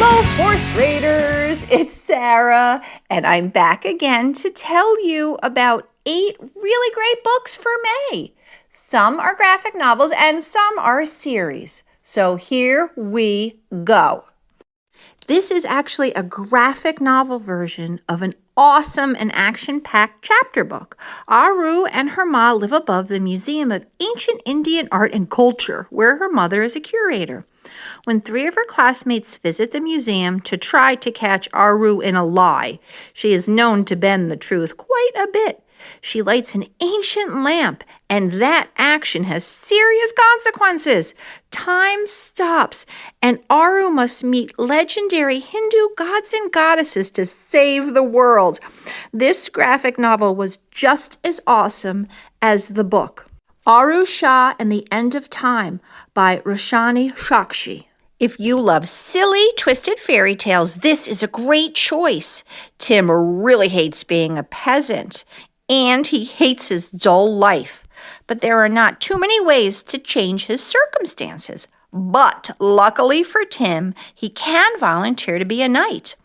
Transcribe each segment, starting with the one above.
Hello, fourth graders. It's Sarah, and I'm back again to tell you about 8 really great books for May. Some are graphic novels and some are series. So here we go. This is actually a graphic novel version of an awesome and action-packed chapter book. Aru and Herma live above the Museum of Ancient Indian Art and Culture, where her mother is a curator. When 3 of her classmates visit the museum to try to catch Aru in a lie, she is known to bend the truth quite a bit. She lights an ancient lamp, and that action has serious consequences. Time stops, and Aru must meet legendary Hindu gods and goddesses to save the world. This graphic novel was just as awesome as the book. Arusha and the End of Time by Roshani Shakshi. If you love silly, twisted fairy tales, this is a great choice. Tim really hates being a peasant, and he hates his dull life. But there are not too many ways to change his circumstances. But luckily for Tim, he can volunteer to be a knight.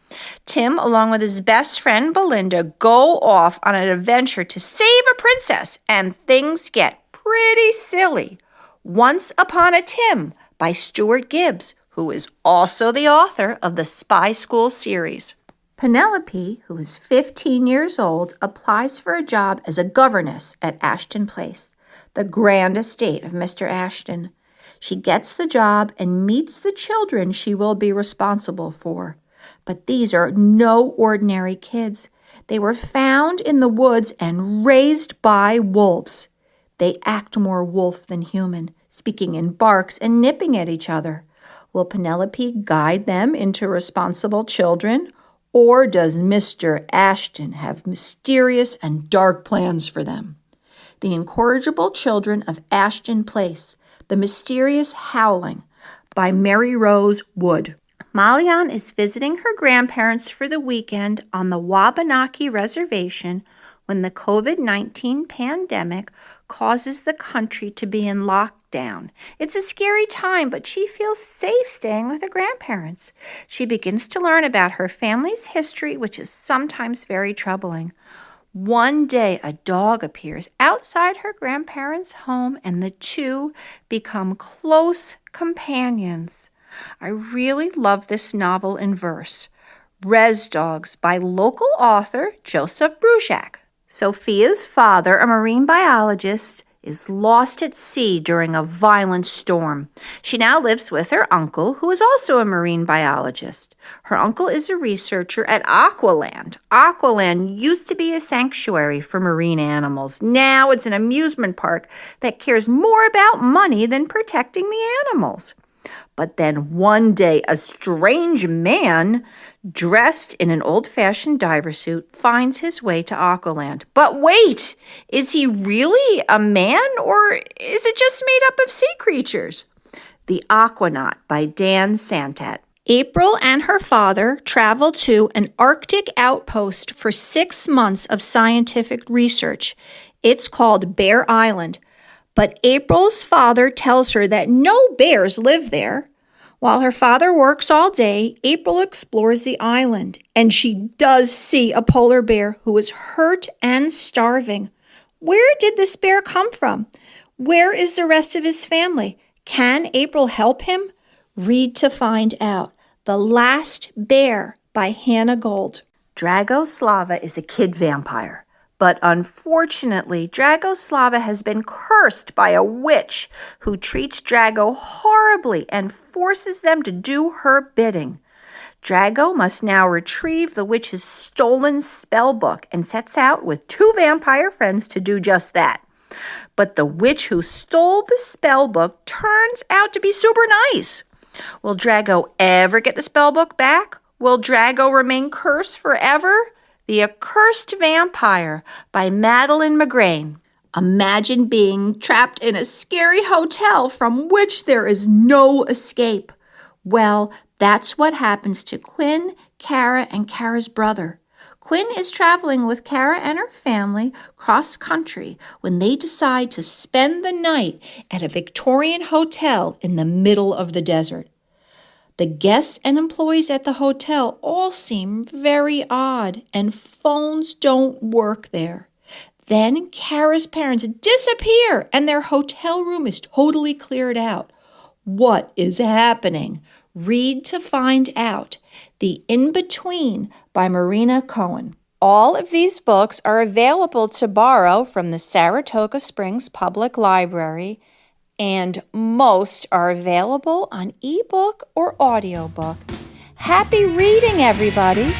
Tim, along with his best friend Belinda, go off on an adventure to save a princess, and things get pretty silly. Once Upon a Tim by Stuart Gibbs, who is also the author of the Spy School series. Penelope, who is 15 years old, applies for a job as a governess at Ashton Place, the grand estate of Mr. Ashton. She gets the job and meets the children she will be responsible for. But these are no ordinary kids. They were found in the woods and raised by wolves. They act more wolf than human, speaking in barks and nipping at each other. Will Penelope guide them into responsible children, or does Mr. Ashton have mysterious and dark plans for them? The Incorrigible Children of Ashton Place, The Mysterious Howling by Mary Rose Wood. Malian is visiting her grandparents for the weekend on the Wabanaki Reservation when the COVID-19 pandemic causes the country to be in lockdown. It's a scary time, but she feels safe staying with her grandparents. She begins to learn about her family's history, which is sometimes very troubling. One day, a dog appears outside her grandparents' home, and the two become close companions. I really love this novel in verse. Res Dogs by local author Joseph Bruzak. Sophia's father, a marine biologist, is lost at sea during a violent storm. She now lives with her uncle, who is also a marine biologist. Her uncle is a researcher at Aqualand. Aqualand used to be a sanctuary for marine animals. Now it's an amusement park that cares more about money than protecting the animals. But then one day, a strange man dressed in an old-fashioned diver suit finds his way to Aqualand. But wait, is he really a man, or is it just made up of sea creatures? The Aquanaut by Dan Santat. April and her father travel to an Arctic outpost for 6 months of scientific research. It's called Bear Island. But April's father tells her that no bears live there. While her father works all day, April explores the island, and she does see a polar bear who is hurt and starving. Where did this bear come from? Where is the rest of his family? Can April help him? Read to find out. The Last Bear by Hannah Gold. Dragoslava is a kid vampire. But unfortunately, Dragoslava has been cursed by a witch who treats Drago horribly and forces them to do her bidding. Drago must now retrieve the witch's stolen spell book and sets out with 2 vampire friends to do just that. But the witch who stole the spell book turns out to be super nice. Will Drago ever get the spell book back? Will Drago remain cursed forever? The Accursed Vampire by Madeline McGrain. Imagine being trapped in a scary hotel from which there is no escape. Well, that's what happens to Quinn, Kara, and Kara's brother. Quinn is traveling with Kara and her family cross-country when they decide to spend the night at a Victorian hotel in the middle of the desert. The guests and employees at the hotel all seem very odd, and phones don't work there. Then Kara's parents disappear, and their hotel room is totally cleared out. What is happening? Read to find out. The In-Between by Marina Cohen. All of these books are available to borrow from the Saratoga Springs Public Library, and most are available on ebook or audiobook. Happy reading, everybody!